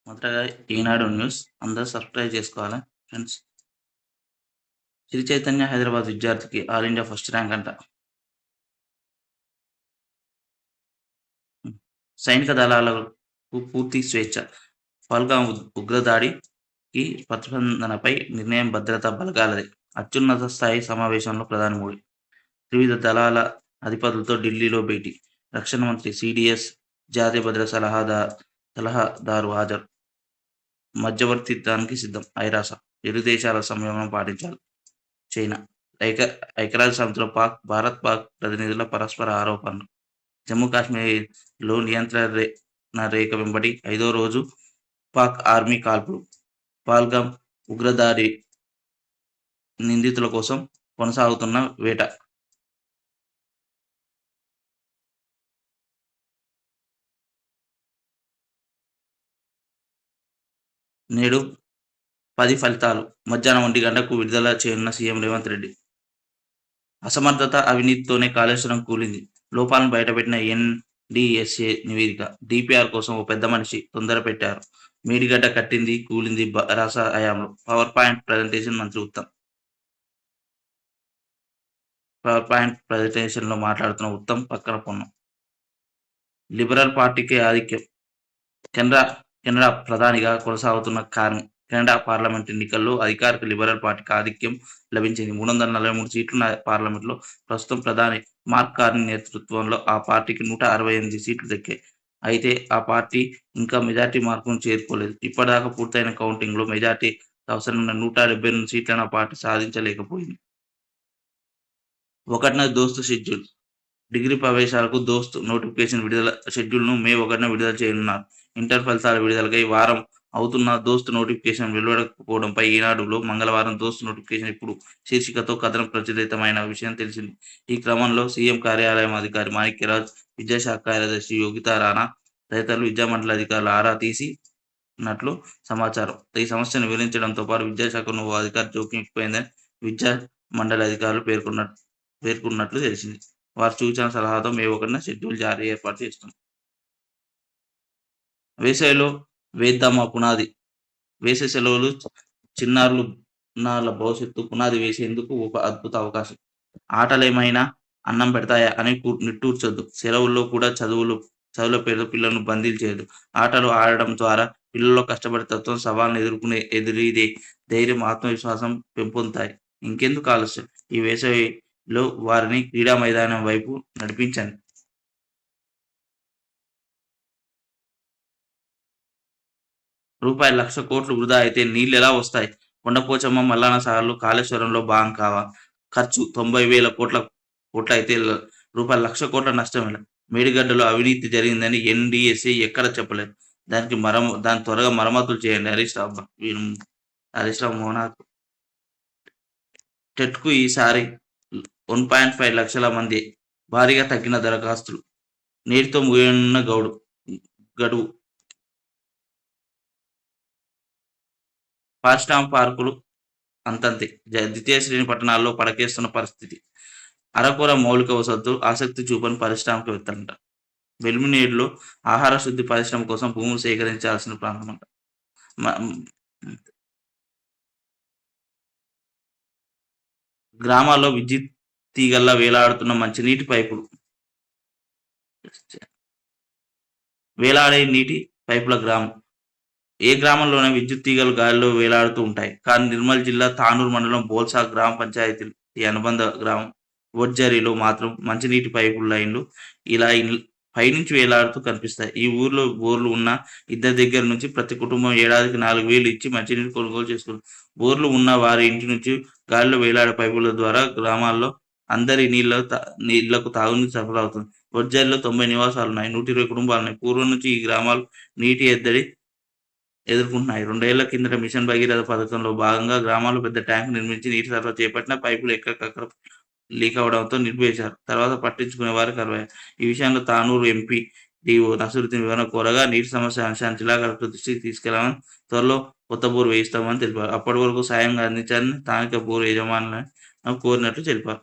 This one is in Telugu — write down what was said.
మొదటగా ఈనాడు న్యూస్ అందరూ సబ్స్క్రైబ్ చేసుకోవాలా ఫ్రెండ్స్. శ్రీ చైతన్య హైదరాబాద్ విద్యార్థికి ఆల్ ఇండియా ఫస్ట్ ర్యాంక్ అంట. సైనిక దళాలకు పూర్తి స్వేచ్ఛ. పహల్గామ్ ఉగ్రదాడికి ప్రతిస్పందనపై నిర్ణయం భద్రతా బలగాలదే. అత్యున్నత స్థాయి సమావేశంలో ప్రధాని మోడీ. త్రివిధ దళాల అధిపతులతో ఢిల్లీలో భేటీ. రక్షణ మంత్రి సిడిఎస్, జాతీయ భద్రతా సలహాదారు హాజరు. మధ్యవర్తిత్వానికి సిద్ధం ఐరాస. ఇరు దేశాల సంయమనం పాటించాలి. చైనా. ఐక్యరాజ్య సమితిలో భారత్-పాక్ ప్రతినిధుల పరస్పర ఆరోపణలు. జమ్మూ కాశ్మీర్లో నియంత్రణ రేఖ వెంబడి 5వ రోజు పాక్ ఆర్మీ కాల్పులు. పహల్గామ్ ఉగ్రదాడి నిందితుల కోసం కొనసాగుతున్న వేట. నేడు 10 ఫలితాలు. మధ్యాహ్నం 1 గంటకు విడుదల చేయనున్న సీఎం రేవంత్ రెడ్డి. అసమర్థత, అవినీతితోనే కాళేశ్వరం కూలింది. లోపాలను బయటపెట్టిన ఎన్డీఎస్ఏ నివేదిక. డీపీఆర్ కోసం ఓ పెద్ద మనిషి తొందర పెట్టారు. మేడిగడ్డ కట్టింది, కూలింది రాస హయాంలో. పవర్ పాయింట్ ప్రజెంటేషన్ మంత్రి ఉత్తమ్. పవర్ పాయింట్ ప్రజెంటేషన్లో మాట్లాడుతున్న ఉత్తమ్ పక్కన పొన్నం. లిబరల్ పార్టీకే ఆధిక్యం. కెనడా ప్రధానిగా కొనసాగుతున్న కెనడా పార్లమెంట్ ఎన్నికల్లో అధికారిక లిబరల్ పార్టీకి ఆధిక్యం లభించింది. 343 సీట్లున్న పార్లమెంట్లో ప్రస్తుతం ప్రధాని మార్క్ కార్నీ నేతృత్వంలో ఆ పార్టీకి 168 సీట్లు దక్కాయి. అయితే ఆ పార్టీ ఇంకా మెజార్టీ మార్కును చేరుకోలేదు. ఇప్పటిదాకా పూర్తయిన కౌంటింగ్లో మెజార్టీ అవసరమైన 172 సీట్లను ఆ పార్టీ సాధించలేకపోయింది. 1న దోస్తు షెడ్యూల్. డిగ్రీ ప్రవేశాలకు దోస్త్ నోటిఫికేషన్ షెడ్యూల్ను మే 1న విడుదల చేయనున్నారు. ఇంటర్ ఫలితాల విడుదలకై వారం అవుతున్న దోస్త్ నోటిఫికేషన్ వెలువడకపోవడంపై ఈనాడులో మంగళవారం దోస్త్ నోటిఫికేషన్ ఇప్పుడు శీర్షికతో కథనం ప్రచురితమైన విషయం తెలిసింది. ఈ క్రమంలో సీఎం కార్యాలయం అధికారి మాణిక్యరాజ్, విద్యాశాఖ కార్యదర్శి యోగితా రాణా తదితరులు విద్యామండలి అధికారులు ఆరా తీసినట్లు సమాచారం. ఈ సమస్యను వివరించడంతో పాటు విద్యాశాఖను ఓ అధికారి జోక్యం ఎక్కువైందని విద్యా మండలి అధికారులు పేర్కొన్నట్లు తెలిసింది. వారి సూచన సలహాతో మే 1న షెడ్యూల్ జారీ ఏర్పాటు చేస్తుంది. వేసవిలో వేద్దామా పునాది. వేసవి సెలవులు చిన్నారుల భవిష్యత్తు పునాది వేసేందుకు ఒక అద్భుత అవకాశం. ఆటలేమైనా అన్నం పెడతాయా అని నిట్టూర్చొద్దు. సెలవుల్లో కూడా చదువుల పేరుతో పిల్లలను బందీలు చేయొద్దు. ఆటలు ఆడడం ద్వారా పిల్లల్లో కష్టపడే తత్వం, సవాళ్లను ఎదురీదే ధైర్యం, ఆత్మవిశ్వాసం పెంపొందుతాయి. ఇంకెందుకు ఆలస్యం? ఈ వేసవిలో వారిని క్రీడా మైదానం వైపు నడిపించండి. ₹1,00,000 కోట్లు వృధా అయితే నీళ్లెలా వస్తాయి? కొండపోచమ్మ, మల్లన్న సాగర్లు కాళేశ్వరంలో భాగం కావా? ఖర్చు 90,000 కోట్లయితే ₹1,00,000 కోట్ల నష్టమేలా? మేడిగడ్డలో అవినీతి జరిగిందని ఎన్డీఎస్ఏ ఎక్కడా చెప్పలేదు. దాన్ని త్వరగా మరమ్మతులు చేయండి. హరీష్ రావు మోనార్క్. టెట్‌కు ఈసారి 1.5 లక్షల మంది. భారీగా తగ్గిన దరఖాస్తులు. నేటితో ముగియనున్న గడువు. పారిశ్రామిక పార్కులు అంతంతే. ద్వితీయ శ్రేణి పట్టణాల్లో పడకేస్తున్న పరిస్థితి. అరకొర మౌలిక వసతులు ఆసక్తి చూపని పారిశ్రామికవేత్తలంట. వెల్మినేడులో ఆహార శుద్ధి పరిశ్రమ కోసం భూములు సేకరించాల్సిన ప్రాంతమంట. గ్రామాల్లో విద్యుత్ తీగల్లా వేలాడుతున్న మంచినీటి పైపులు. వేలాడే నీటి పైపుల గ్రామం. ఏ గ్రామంలోనే విద్యుత్ తీగలు గాలిలో వేలాడుతూ ఉంటాయి. కానీ నిర్మల్ జిల్లా తానూరు మండలం బోల్సా గ్రామ పంచాయతీ అనుబంధ గ్రామం వడ్జరిలో మాత్రం మంచినీటి పైపు లైన్లు ఇలా పైనుంచి వేలాడుతూ కనిపిస్తాయి. ఈ ఊర్లో బోర్లు ఉన్న ఇద్దరి దగ్గర నుంచి ప్రతి కుటుంబం ఏడాదికి 4,000 ఇచ్చి మంచినీరు కొనుగోలు చేసుకుంది. బోర్లు ఉన్న వారి ఇంటి నుంచి గాలిలో వేలాడే పైపుల ద్వారా గ్రామాల్లో అందరి నీళ్లకు తాగునీరు సరఫరా అవుతుంది. వడ్జరిలో 90 నివాసాలున్నాయి. 120 కుటుంబాలున్నాయి. పూర్వం నుంచి ఈ గ్రామాలు నీటి ఎద్దడి ఎదుర్కొంటున్నాయి. 2 ఏళ్ల కిందట మిషన్ భగీరథ పథకంలో భాగంగా గ్రామాల్లో పెద్ద ట్యాంకు నిర్మించి నీటి సరఫరా చేపట్టిన పైపులు ఎక్కడికక్కడ లీక్ అవడంతో నిలిపివేశారు. తర్వాత పట్టించుకునే వారు కరువయ్యారు. ఈ విషయంలో తానూరు ఎంపీ డీఓ నసరుద్దీన్ వివరణ కోరగా నీటి సమస్య అంశాన్ని జిల్లా కలెక్టర్ దృష్టికి తీసుకెళ్లామని, త్వరలో కొత్త బోరు వేయిస్తామని తెలిపారు. అప్పటి వరకు సాయం అందించాలని స్థానిక బోరు యజమానులను కోరినట్లు తెలిపారు.